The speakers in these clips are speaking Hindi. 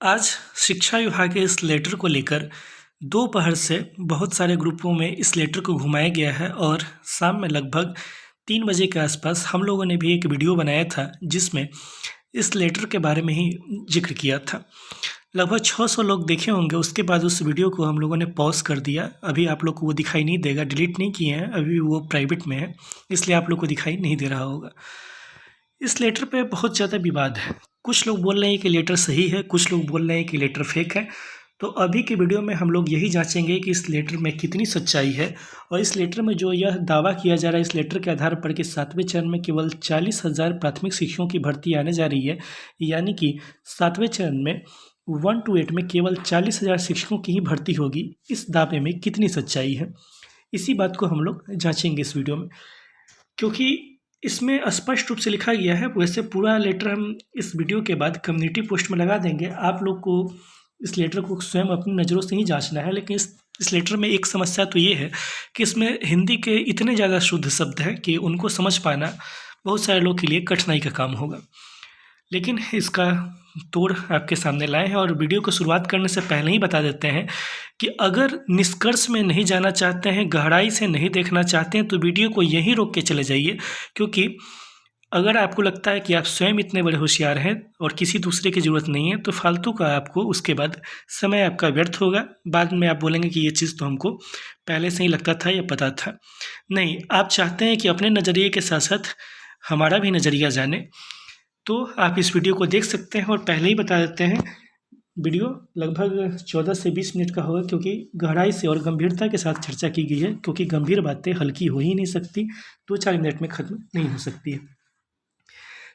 आज शिक्षा विभाग के इस लेटर को लेकर दोपहर से बहुत सारे ग्रुपों में इस लेटर को घुमाया गया है और शाम में लगभग 3 बजे के आसपास हम लोगों ने भी एक वीडियो बनाया था जिसमें इस लेटर के बारे में ही जिक्र किया था। लगभग 600 लोग देखे होंगे। उसके बाद उस वीडियो को हम लोगों ने पॉज कर दिया। अभी आप लोग को वो दिखाई नहीं देगा, डिलीट नहीं किए हैं, अभी वो प्राइवेट में है, इसलिए आप लोग को दिखाई नहीं दे रहा होगा। इस लेटर पे बहुत ज़्यादा विवाद है। कुछ लोग बोल रहे हैं कि लेटर सही है, कुछ लोग बोल रहे हैं कि लेटर फेक है। तो अभी के वीडियो में हम लोग यही जांचेंगे कि इस लेटर में कितनी सच्चाई है और इस लेटर में जो यह दावा किया जा रहा है इस लेटर के आधार पर कि 7वें चरण में केवल 40,000 प्राथमिक शिक्षकों की भर्ती आने जा रही है, यानी कि 7वें चरण में 1 to 8 में केवल 40,000 शिक्षकों की ही भर्ती होगी। इस दावे में कितनी सच्चाई है, इसी बात को हम लोग जांचेंगे इस वीडियो में, क्योंकि इसमें स्पष्ट रूप से लिखा गया है। वैसे पूरा लेटर हम इस वीडियो के बाद कम्युनिटी पोस्ट में लगा देंगे। आप लोग को इस लेटर को स्वयं अपनी नज़रों से ही जांचना है। लेकिन इस लेटर में एक समस्या तो ये है कि इसमें हिंदी के इतने ज़्यादा शुद्ध शब्द हैं कि उनको समझ पाना बहुत सारे लोग के लिए कठिनाई का काम होगा। लेकिन इसका तोड़ आपके सामने लाए हैं और वीडियो को शुरुआत करने से पहले ही बता देते हैं कि अगर निष्कर्ष में नहीं जाना चाहते हैं, गहराई से नहीं देखना चाहते हैं, तो वीडियो को यहीं रोक के चले जाइए। क्योंकि अगर आपको लगता है कि आप स्वयं इतने बड़े होशियार हैं और किसी दूसरे की ज़रूरत नहीं है, तो फालतू का आपको उसके बाद समय आपका व्यर्थ होगा। बाद में आप बोलेंगे कि ये चीज़ तो हमको पहले से ही लगता था या पता था। नहीं, आप चाहते हैं कि अपने नज़रिए के साथ साथ हमारा भी नज़रिया जाने, तो आप इस वीडियो को देख सकते हैं। और पहले ही बता देते हैं, वीडियो लगभग 14 से 20 मिनट का होगा, क्योंकि गहराई से और गंभीरता के साथ चर्चा की गई है। क्योंकि गंभीर बातें हल्की हो ही नहीं सकती, 2-4 मिनट में ख़त्म नहीं हो सकती है।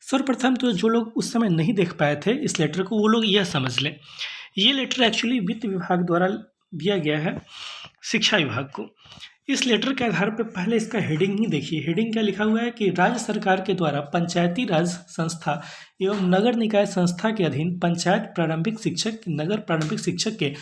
सर्वप्रथम तो जो लोग उस समय नहीं देख पाए थे इस लेटर को, वो लोग यह समझ लें, ये लेटर एक्चुअली वित्त विभाग द्वारा दिया गया है शिक्षा विभाग को। इस लेटर के आधार पर पहले इसका हेडिंग ही देखिए। हेडिंग क्या लिखा हुआ है कि राज्य सरकार के द्वारा पंचायती राज संस्था एवं नगर निकाय संस्था के अधीन पंचायत प्रारंभिक शिक्षक, नगर प्रारंभिक शिक्षक के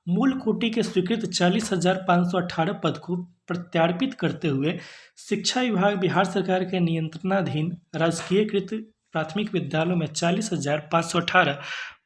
मूल कोटि के स्वीकृत 40,518 पद को प्रत्यार्पित करते हुए शिक्षा विभाग बिहार सरकार के नियंत्रणाधीन राजकीयकृत प्राथमिक विद्यालयों में 40,518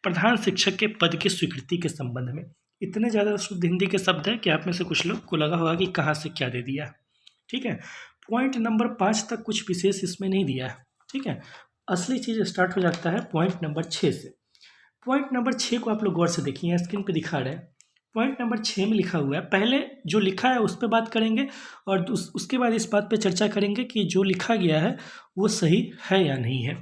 प्रधान शिक्षक के पद की स्वीकृति के संबंध में। इतने ज़्यादा शुद्ध हिंदी के शब्द हैं कि आप में से कुछ लोग को लगा होगा कि कहाँ से क्या दे दिया। ठीक है, पॉइंट नंबर 5 तक कुछ विशेष इसमें नहीं दिया है। ठीक है, असली चीज़ स्टार्ट हो जाता है पॉइंट नंबर 6 से। पॉइंट नंबर 6 को आप लोग गौर से देखिए, स्क्रीन पे दिखा रहे हैं। पॉइंट नंबर 6 में लिखा हुआ है, पहले जो लिखा है उस पर बात करेंगे और उसके बाद इस बात पे चर्चा करेंगे कि जो लिखा गया है वो सही है या नहीं है।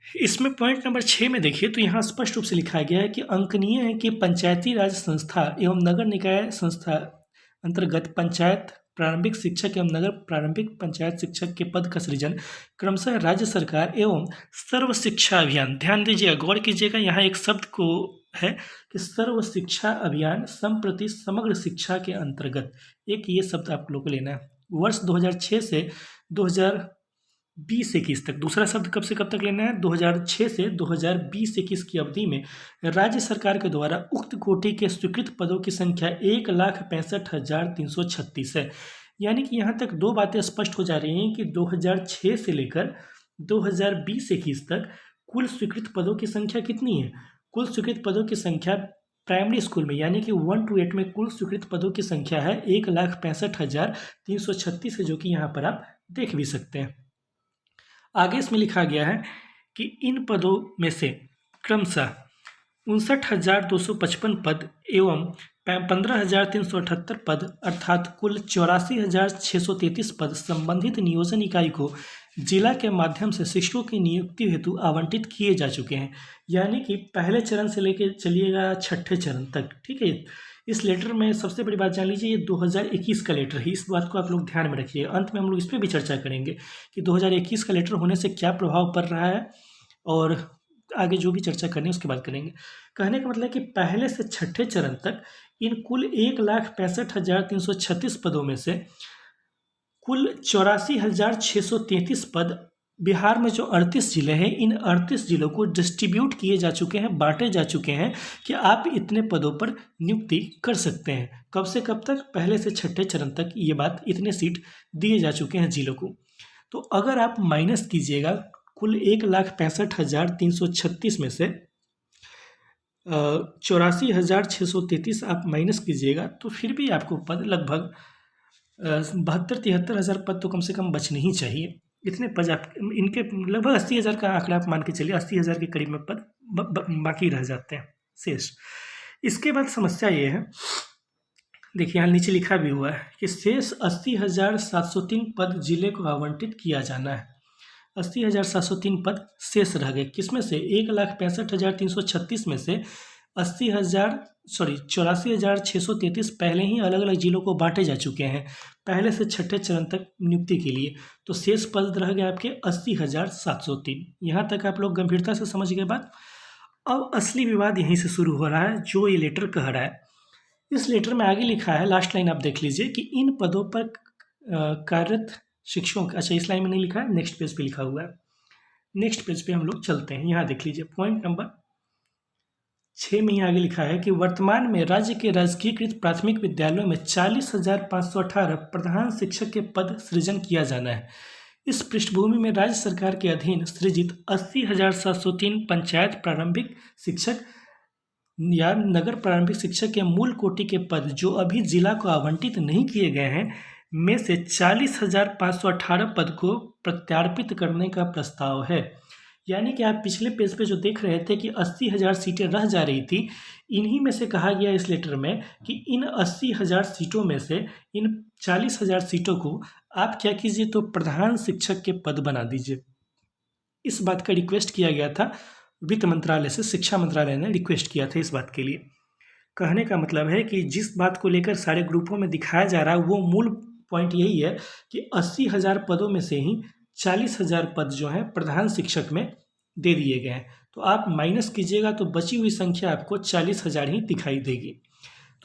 इसमें पॉइंट नंबर 6 में देखिए तो यहाँ स्पष्ट रूप से लिखा गया है कि अंकनीय है कि पंचायती राज संस्था एवं नगर निकाय संस्था अंतर्गत पंचायत प्रारंभिक शिक्षक एवं नगर प्रारंभिक पंचायत शिक्षक के पद का सृजन क्रमशः राज्य सरकार एवं सर्व शिक्षा अभियान, ध्यान दीजिएगा, गौर कीजिएगा, यहाँ एक शब्द को है कि सर्व शिक्षा अभियान संप्रति समग्र शिक्षा के अंतर्गत, एक ये शब्द आप लोग को लेना है, वर्ष 2006 से 2020-21 तक। दूसरा शब्द कब से कब तक लेना है, 2006 से 2020-21 की अवधि में राज्य सरकार के द्वारा उक्त कोटि के स्वीकृत पदों की संख्या 1,65,336 है। यानी कि यहाँ तक दो बातें स्पष्ट हो जा रही हैं कि 2006 से लेकर 2020-21 तक कुल स्वीकृत पदों की संख्या कितनी है। कुल स्वीकृत पदों की संख्या प्राइमरी स्कूल में यानी कि 1 to 8 में कुल स्वीकृत पदों की संख्या है 1,65,336 है, जो कि यहाँ पर आप देख भी सकते हैं। आगे इसमें लिखा गया है कि इन पदों में से क्रमशः 59,255 पद एवं 15,378 पद अर्थात कुल 84,633 पद संबंधित नियोजन इकाई को जिला के माध्यम से शिक्षकों की नियुक्ति हेतु आवंटित किए जा चुके हैं। यानी कि पहले चरण से लेकर चलिएगा छठे चरण तक। ठीक है, इस लेटर में सबसे बड़ी बात जान लीजिए, ये 2021 का लेटर है। इस बात को आप लोग ध्यान में रखिए। अंत में हम लोग इस पर भी चर्चा करेंगे कि 2021 का लेटर होने से क्या प्रभाव पड़ रहा है और आगे जो भी चर्चा करनी है उसके बाद करेंगे। कहने का मतलब कि पहले से छठे चरण तक इन कुल 1,65,336 पदों में से कुल 84,633 पद बिहार में जो 38 जिले हैं, इन 38 जिलों को डिस्ट्रीब्यूट किए जा चुके हैं, बांटे जा चुके हैं कि आप इतने पदों पर नियुक्ति कर सकते हैं। कब से कब तक, पहले से छठे चरण तक ये बात, इतने सीट दिए जा चुके हैं जिलों को। तो अगर आप माइनस कीजिएगा कुल 1,65,336 में से 84,633 आप माइनस कीजिएगा तो फिर भी आपको पद लगभग 72-73 हज़ार पद तो कम से कम बचने ही चाहिए। इतने पद आप इनके लगभग 80,000 का आंकड़ा आप मान के चलिए, 80,000 के करीब में पद बाकी रह जाते हैं शेष। इसके बाद समस्या ये है, देखिए यहाँ नीचे लिखा भी हुआ है कि शेष 80,703 पद जिले को आवंटित किया जाना है। 80,703 पद शेष रह गए, किसमें से 1,65,336 में से 84,633 पहले ही अलग अलग जिलों को बांटे जा चुके हैं पहले से छठे चरण तक नियुक्ति के लिए। तो शेष पद रह गए आपके 80,703। यहाँ तक आप लोग गंभीरता से समझ गए बात। अब असली विवाद यहीं से शुरू हो रहा है, जो ये लेटर कह रहा है। इस लेटर में आगे लिखा है, लास्ट लाइन आप देख लीजिए कि इन पदों पर कार्यरत शिक्षकों का, अच्छा इस लाइन में नहीं लिखा है, नेक्स्ट पेज पे लिखा हुआ है। नेक्स्ट पेज पे हम लोग चलते हैं, यहाँ देख लीजिए पॉइंट नंबर 6 में ही आगे लिखा है कि वर्तमान में राज्य के राजकीयकृत प्राथमिक विद्यालयों में 40,518 प्रधान शिक्षक के पद सृजन किया जाना है। इस पृष्ठभूमि में राज्य सरकार के अधीन सृजित 80,703 पंचायत प्रारंभिक शिक्षक या नगर प्रारंभिक शिक्षक के मूल कोटि के पद जो अभी जिला को आवंटित नहीं किए गए हैं में से 40,518 पद को प्रत्यार्पित करने का प्रस्ताव है। यानी कि आप पिछले पेज पे जो देख रहे थे कि 80,000 सीटें रह जा रही थी, इन्हीं में से कहा गया इस लेटर में कि इन 80,000 सीटों में से इन 40,000 सीटों को आप क्या कीजिए, तो प्रधान शिक्षक के पद बना दीजिए। इस बात का रिक्वेस्ट किया गया था वित्त मंत्रालय से, शिक्षा मंत्रालय ने रिक्वेस्ट किया था इस बात के लिए। कहने का मतलब है कि जिस बात को लेकर सारे ग्रुपों में दिखाया जा रहा है वो मूल पॉइंट यही है कि 80,000 पदों में से ही 40,000 पद जो हैं प्रधान शिक्षक में दे दिए गए हैं। तो आप माइनस कीजिएगा तो बची हुई संख्या आपको 40,000 ही दिखाई देगी।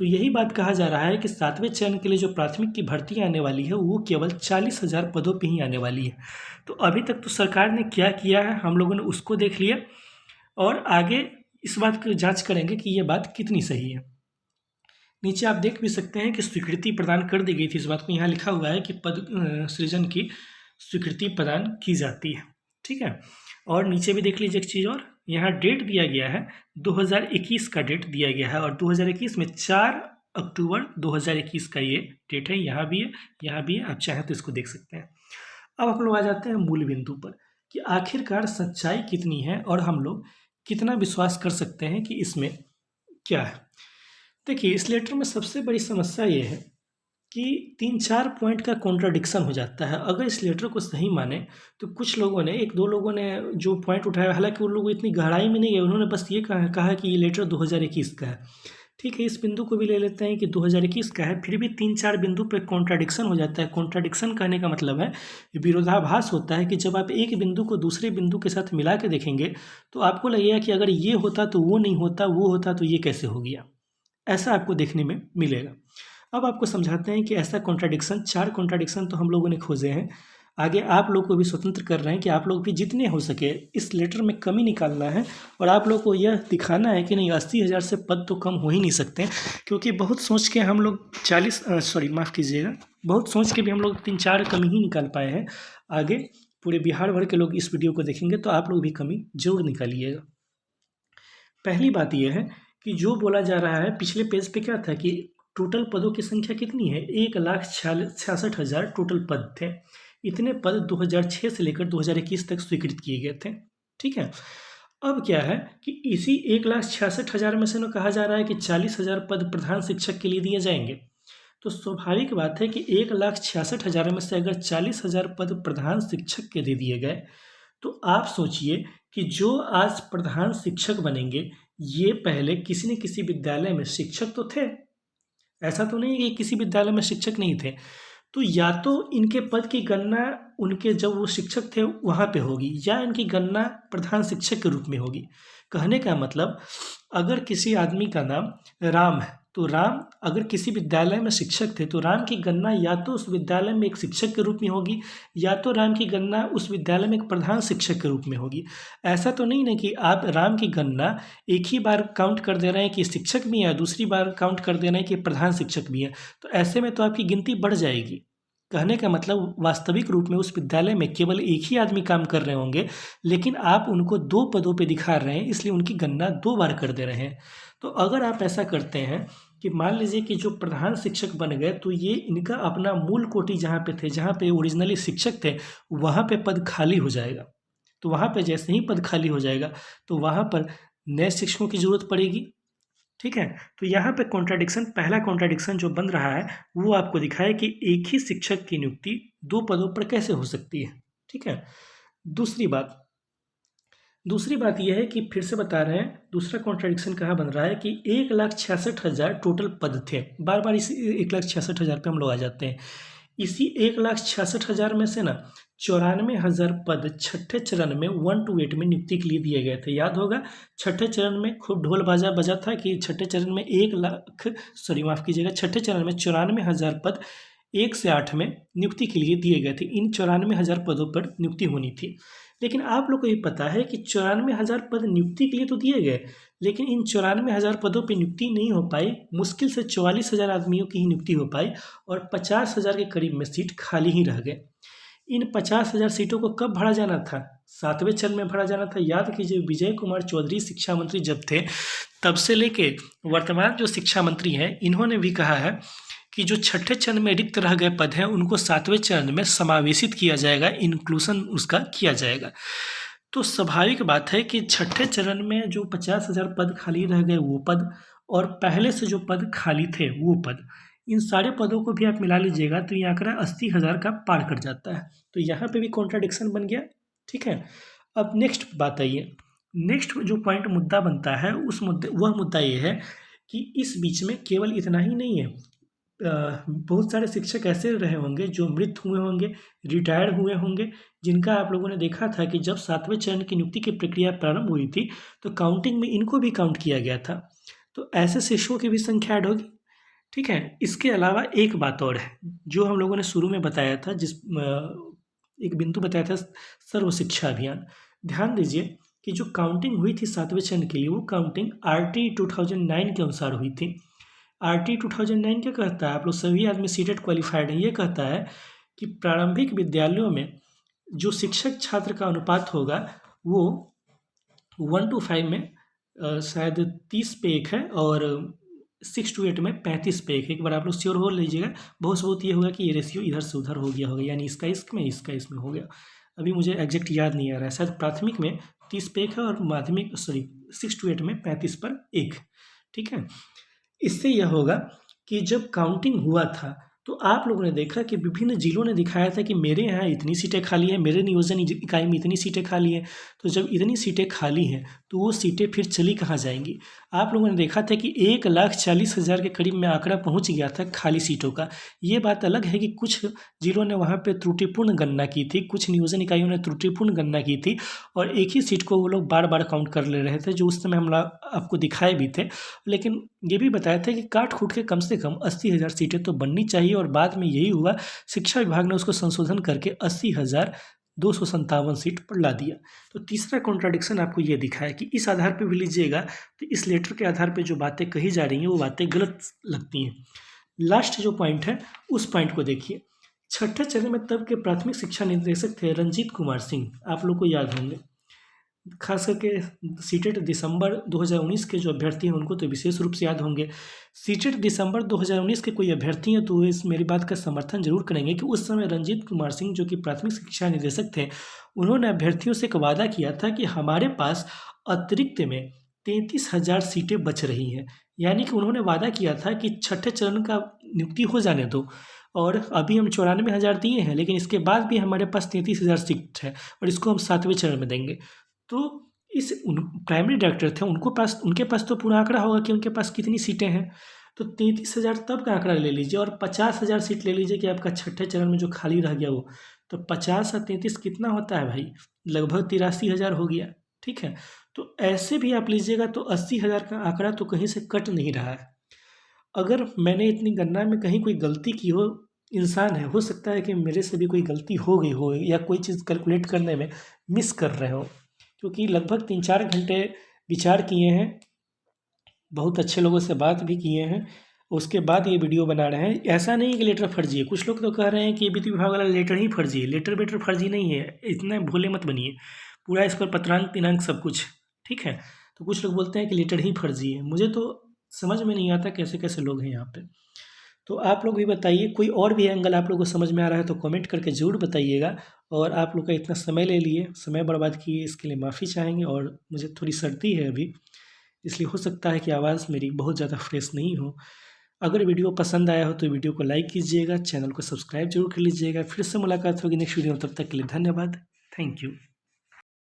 तो यही बात कहा जा रहा है कि 7वें चरण के लिए जो प्राथमिक की भर्ती आने वाली है वो केवल 40,000 पदों पर ही आने वाली है। तो अभी तक तो सरकार ने क्या किया है हम लोगों ने उसको देख लिया, और आगे इस बात की जांच करेंगे कि ये बात कितनी सही है। नीचे आप देख भी सकते हैं कि स्वीकृति प्रदान कर दी गई थी इस बात को, यहाँ लिखा हुआ है कि पद सृजन की स्वीकृति प्रदान की जाती है, ठीक है। और नीचे भी देख लीजिए एक चीज़ और, यहाँ डेट दिया गया है 2021 का डेट दिया गया है, और 2021 में 4 अक्टूबर 2021 का ये डेट है। यहाँ भी है, यहाँ भी है, आप चाहें तो इसको देख सकते हैं। अब हम लोग आ जाते हैं मूल बिंदु पर कि आखिरकार सच्चाई कितनी है और हम लोग कितना विश्वास कर सकते हैं कि इसमें क्या है। देखिए इस लेटर में सबसे बड़ी समस्या ये है कि 3-4 पॉइंट का कॉन्ट्राडिक्शन हो जाता है। अगर इस लेटर को सही माने तो कुछ लोगों ने, 1-2 लोगों ने जो पॉइंट उठाया, हालांकि उन लोगों इतनी गहराई में नहीं है, उन्होंने बस ये कहा कि ये लेटर 2021 का है। ठीक है, इस बिंदु को भी ले लेते हैं कि 2021 का है, फिर भी 3-4 बिंदु पे कॉन्ट्राडिक्शन हो जाता है। कॉन्ट्राडिक्शन कहने का मतलब है विरोधाभास होता है कि जब आप एक बिंदु को दूसरे बिंदु के साथ मिला के देखेंगे तो आपको लगेगा कि अगर ये होता तो वो नहीं होता, वो होता तो ये कैसे हो गया, ऐसा आपको देखने में मिलेगा। अब आपको समझाते हैं कि ऐसा कॉन्ट्राडिक्शन, 4 कॉन्ट्राडिक्शन तो हम लोगों ने खोजे हैं। आगे आप लोग को भी स्वतंत्र कर रहे हैं कि आप लोग भी जितने हो सके इस लेटर में कमी निकालना है, और आप लोग को यह दिखाना है कि नहीं 80,000 से पद तो कम हो ही नहीं सकते, क्योंकि बहुत सोच के हम लोग माफ़ कीजिएगा, बहुत सोच के भी हम लोग 3-4 कमी ही निकाल पाए हैं। आगे पूरे बिहार भर के लोग इस वीडियो को देखेंगे तो आप लोग भी कमी जरूर निकालिएगा। पहली बात यह है कि जो बोला जा रहा है, पिछले पेज पे क्या था कि टोटल पदों की संख्या कितनी है, 1,66,000 टोटल पद थे। इतने पद 2006 से लेकर 2021 तक स्वीकृत किए गए थे, ठीक है। अब क्या है कि इसी 1,66,000 में से न कहा जा रहा है कि 40,000 पद प्रधान शिक्षक के लिए दिए जाएंगे। तो स्वाभाविक बात है कि 1,66,000 में से अगर 40,000 पद प्रधान शिक्षक के दे दिए गए तो आप सोचिए कि जो आज प्रधान शिक्षक बनेंगे ये पहले किसी न किसी विद्यालय में शिक्षक तो थे, ऐसा तो नहीं कि किसी विद्यालय में शिक्षक नहीं थे। तो या तो इनके पद की गणना उनके जब वो शिक्षक थे वहाँ पे होगी, या इनकी गणना प्रधान शिक्षक के रूप में होगी। कहने का मतलब अगर किसी आदमी का नाम राम है तो राम अगर किसी विद्यालय में शिक्षक थे तो राम की गणना या तो उस विद्यालय में एक शिक्षक के रूप में होगी, या तो राम की गणना उस विद्यालय में एक प्रधान शिक्षक के रूप में होगी। ऐसा तो नहीं ना कि आप राम की गणना एक ही बार काउंट कर दे रहे हैं कि शिक्षक भी है, दूसरी बार काउंट कर दे रहे हैं कि प्रधान शिक्षक भी है, तो ऐसे में तो आपकी गिनती बढ़ जाएगी। कहने का मतलब वास्तविक रूप में उस विद्यालय में केवल एक ही आदमी काम कर रहे होंगे, लेकिन आप उनको 2 पदों पे दिखा रहे हैं, इसलिए उनकी गणना 2 बार कर दे रहे हैं। तो अगर आप ऐसा करते हैं कि मान लीजिए कि जो प्रधान शिक्षक बन गए, तो ये इनका अपना मूल कोटि जहाँ पे थे, जहाँ पे ओरिजिनली शिक्षक थे, वहाँ पे पद खाली हो जाएगा। तो वहाँ पे जैसे ही पद खाली हो जाएगा, तो वहाँ पर नए शिक्षकों की ज़रूरत पड़ेगी। ठीक है, तो यहाँ पे कॉन्ट्राडिक्शन, पहला कॉन्ट्राडिक्शन जो बन रहा है वो आपको दिखाए कि एक ही शिक्षक की नियुक्ति 2 पदों पर कैसे हो सकती है। ठीक है, दूसरी बात दूसरी बात यह है कि फिर से बता रहे हैं, दूसरा कॉन्ट्राडिक्शन कहाँ बन रहा है कि 1,66,000 टोटल पद थे। बार बार इस 1,66,000 पे हम लोग आ जाते हैं। इसी 1,66,000 में से ना 94,000 पद छठे चरण में 1 to 8 में नियुक्ति के लिए दिए गए थे। याद होगा, छठे चरण में खूब ढोल बाजा बजा था कि छठे चरण में छठे चरण में 94,000 पद 1 से 8 में नियुक्ति के लिए दिए गए थे। इन 94,000 पदों पर नियुक्ति होनी थी। लेकिन आप लोग को ये पता है कि 94,000 पद नियुक्ति के लिए तो दिए गए, लेकिन इन 94,000 पदों पर नियुक्ति नहीं हो पाई। मुश्किल से 44,000 आदमियों की ही नियुक्ति हो पाई और 50,000 के करीब में सीट खाली ही रह गए। इन 50,000 सीटों को कब भरा जाना था? 7वें चरण में भरा जाना था। याद कीजिए, विजय कुमार चौधरी शिक्षा मंत्री जब थे, तब से लेके वर्तमान जो शिक्षा मंत्री हैं, इन्होंने भी कहा है कि जो छठे चरण में रिक्त रह गए पद हैं उनको 7वें चरण में समावेशित किया जाएगा, इंक्लूसन उसका किया जाएगा। तो स्वाभाविक बात है कि छठे चरण में जो 50,000 पद खाली रह गए वो पद, और पहले से जो पद खाली थे वो पद, इन सारे पदों को भी आप मिला लीजिएगा तो ये आंकड़ा 80,000 का पार कर जाता है। तो यहाँ पे भी कॉन्ट्राडिक्शन बन गया। ठीक है, अब नेक्स्ट बात आइए। नेक्स्ट जो पॉइंट मुद्दा बनता है, वह मुद्दा ये है कि इस बीच में केवल इतना ही नहीं है, बहुत सारे शिक्षक ऐसे रहे होंगे जो मृत हुए होंगे, रिटायर हुए होंगे, जिनका आप लोगों ने देखा था कि जब 7वें चरण की नियुक्ति की प्रक्रिया प्रारंभ हुई थी तो काउंटिंग में इनको भी काउंट किया गया था। तो ऐसे शिक्षकों की भी संख्या ऐड होगी। ठीक है, इसके अलावा एक बात और है जो हम लोगों ने शुरू में बताया था, एक बिंदु बताया था, सर्व शिक्षा अभियान। ध्यान दीजिए कि जो काउंटिंग हुई थी 7वें चरण के लिए, वो काउंटिंग RT 2009 के अनुसार हुई थी। RT 2009 क्या कहता है? आप लोग सभी आदमी सीटेट क्वालिफाइड है। ये कहता है कि प्रारंभिक विद्यालयों में जो शिक्षक छात्र का अनुपात होगा वो 1 to 5 में शायद 30 पे 1 है, और 6 to 8 में 35 पे 1 है। एक बार आप लोग श्योर हो लीजिएगा। बहुत सबूत ये होगा कि ये रेशियो इधर से उधर हो गया होगा, यानी इसका इसमें हो गया। अभी मुझे एग्जैक्ट याद नहीं आ रहा है। शायद प्राथमिक में 30 पे 1 है और माध्यमिक 6 to 8 में 35 पर 1। ठीक है, इससे यह होगा कि जब काउंटिंग हुआ था तो आप लोगों ने देखा कि विभिन्न जिलों ने दिखाया था कि मेरे यहाँ इतनी सीटें खाली हैं, मेरे नियोजन इकाई में इतनी सीटें खाली हैं। तो जब इतनी सीटें खाली हैं तो वो सीटें फिर चली कहाँ जाएंगी? आप लोगों ने देखा था कि 1,40,000 के करीब में आंकड़ा पहुँच गया था खाली सीटों का। ये बात अलग है कि कुछ जिलों ने वहाँ पर त्रुटिपूर्ण गणना की थी, कुछ नियोजन इकाइयों ने त्रुटिपूर्ण गणना की थी, और एक ही सीट को वो लोग बार बार काउंट कर ले रहे थे, जो उस समय हम आपको दिखाए भी थे। लेकिन ये भी बताया था कि काट खूट के कम से कम 80,000 सीटें तो बननी चाहिए, और बाद में यही हुआ। शिक्षा विभाग ने उसको संशोधन करके 80,257 सीट पर ला दिया। तो तीसरा कॉन्ट्राडिक्शन आपको ये दिखा है कि इस आधार पर भी लीजिएगा तो इस लेटर के आधार पर जो बातें कही जा रही हैं वो बातें गलत लगती हैं। लास्ट जो पॉइंट है उस पॉइंट को देखिए। छठे चरण में तब के प्राथमिक शिक्षा निदेशक थे रंजीत कुमार सिंह, आप लोग को याद होंगे। खास करके सीटेट दिसंबर 2019 के जो अभ्यर्थी हैं उनको तो विशेष रूप से याद होंगे। सीटेट दिसंबर 2019 के कोई अभ्यर्थी हैं तो इस मेरी बात का समर्थन जरूर करेंगे कि उस समय रंजीत कुमार सिंह जो कि प्राथमिक शिक्षा निदेशक थे, उन्होंने अभ्यर्थियों से एक वादा किया था कि हमारे पास अतिरिक्त में 33,000 सीटें बच रही हैं। यानी कि उन्होंने वादा किया था कि छठे चरण का नियुक्ति हो जाने दो, और अभी हम 94,000 दिए हैं, लेकिन इसके बाद भी हमारे पास 33,000 सीट है और इसको हम 7वें चरण में देंगे। तो प्राइमरी डायरेक्टर थे, उनके पास तो पूरा आंकड़ा होगा कि उनके पास कितनी सीटें हैं। तो 33,000 तब का आंकड़ा ले लीजिए, और 50,000 सीट ले लीजिए कि आपका छठे चरण में जो खाली रह गया वो। तो 50 और 33 कितना होता है भाई? लगभग 83,000 हो गया। ठीक है, तो ऐसे भी आप लीजिएगा तो 80,000 का आंकड़ा तो कहीं से कट नहीं रहा है। अगर मैंने इतनी गणना में कहीं कोई गलती की हो, इंसान है, हो सकता है कि मेरे से भी कोई गलती हो गई हो या कोई चीज़ कैलकुलेट करने में मिस कर रहे हो, क्योंकि लगभग 3-4 घंटे विचार किए हैं, बहुत अच्छे लोगों से बात भी किए हैं, उसके बाद ये वीडियो बना रहे हैं। ऐसा नहीं है कि लेटर फर्जी है, कुछ लोग तो कह रहे हैं कि वित्त विभाग वाला लेटर ही फर्जी है। लेटर वेटर फर्जी नहीं है, इतने भोले मत बनिए। पूरा इस पर पत्रांक दिनांक सब कुछ ठीक है। तो कुछ लोग बोलते हैं कि लेटर ही फर्जी है, मुझे तो समझ में नहीं आता कैसे कैसे लोग हैं यहाँ पे। तो आप लोग भी बताइए, कोई और भी एंगल आप लोगों को समझ में आ रहा है तो कमेंट करके ज़रूर बताइएगा। और आप लोग का इतना समय ले लिए, समय बर्बाद किए, इसके लिए माफ़ी चाहेंगे। और मुझे थोड़ी सर्दी है अभी, इसलिए हो सकता है कि आवाज़ मेरी बहुत ज़्यादा फ्रेश नहीं हो। अगर वीडियो पसंद आया हो तो वीडियो को लाइक कीजिएगा, चैनल को सब्सक्राइब जरूर कर लीजिएगा। फिर से मुलाकात होगी नेक्स्ट वीडियो में, तब तक के लिए धन्यवाद। Thank you.